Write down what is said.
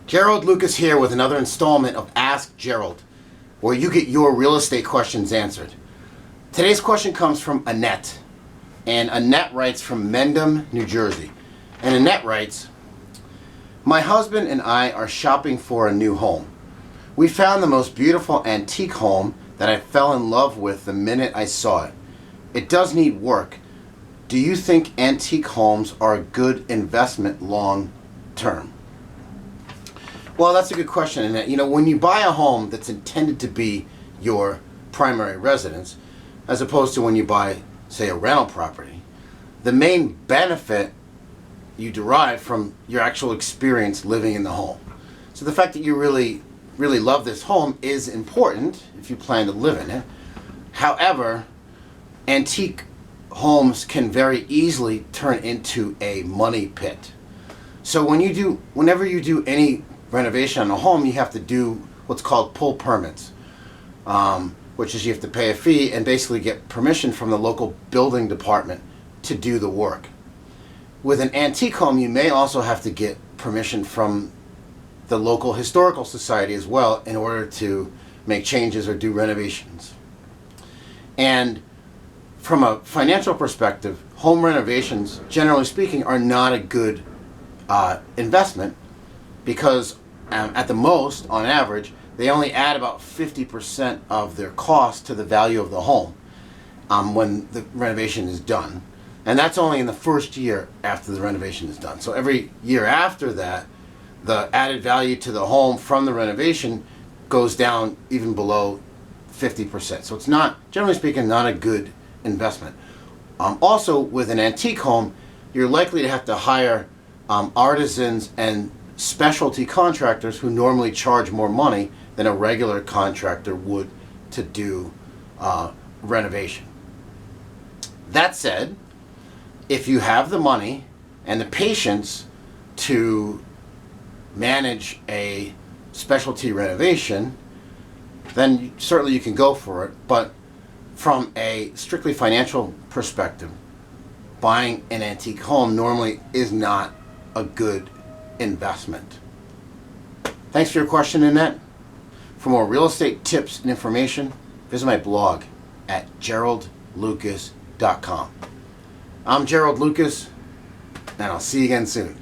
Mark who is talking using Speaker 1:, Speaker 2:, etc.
Speaker 1: Gerald Lucas here with another installment of Ask Gerald, where you get your real estate questions answered. Today's question comes from Annette, and Annette writes from Mendham, New Jersey. And Annette writes, "My husband and I are shopping for a new home. We found the most beautiful antique home that I fell in love with the minute I saw it. It does need work. Do you think antique homes are a good investment long term?" Well, that's a good question. And when you buy a home that's intended to be your primary residence, as opposed to when you buy, say, a rental property, the main benefit you derive from your actual experience living in the home. So the fact that you really love this home is important if you plan to live in it. However, antique homes can very easily turn into a money pit. So whenever you do any renovation on a home, you have to do what's called pull permits, which is you have to pay a fee and basically get permission from the local building department to do the work. With an antique home, you may also have to get permission from the local historical society as well in order to make changes or do renovations. And from a financial perspective, home renovations, generally speaking, are not a good investment because at the most, on average, they only add about 50% of their cost to the value of the home when the renovation is done. And that's only in the first year after the renovation is done. So every year after that, the added value to the home from the renovation goes down even below 50%. So it's not, generally speaking, not a good investment. Also, with an antique home, you're likely to have to hire artisans and specialty contractors who normally charge more money than a regular contractor would to do renovation. That said, if you have the money and the patience to manage a specialty renovation, then certainly you can go for it. But from a strictly financial perspective, buying an antique home normally is not a good investment. Thanks for your question, Annette. For more real estate tips and information, visit my blog at geraldlucas.com. I'm Gerald Lucas, and I'll see you again soon.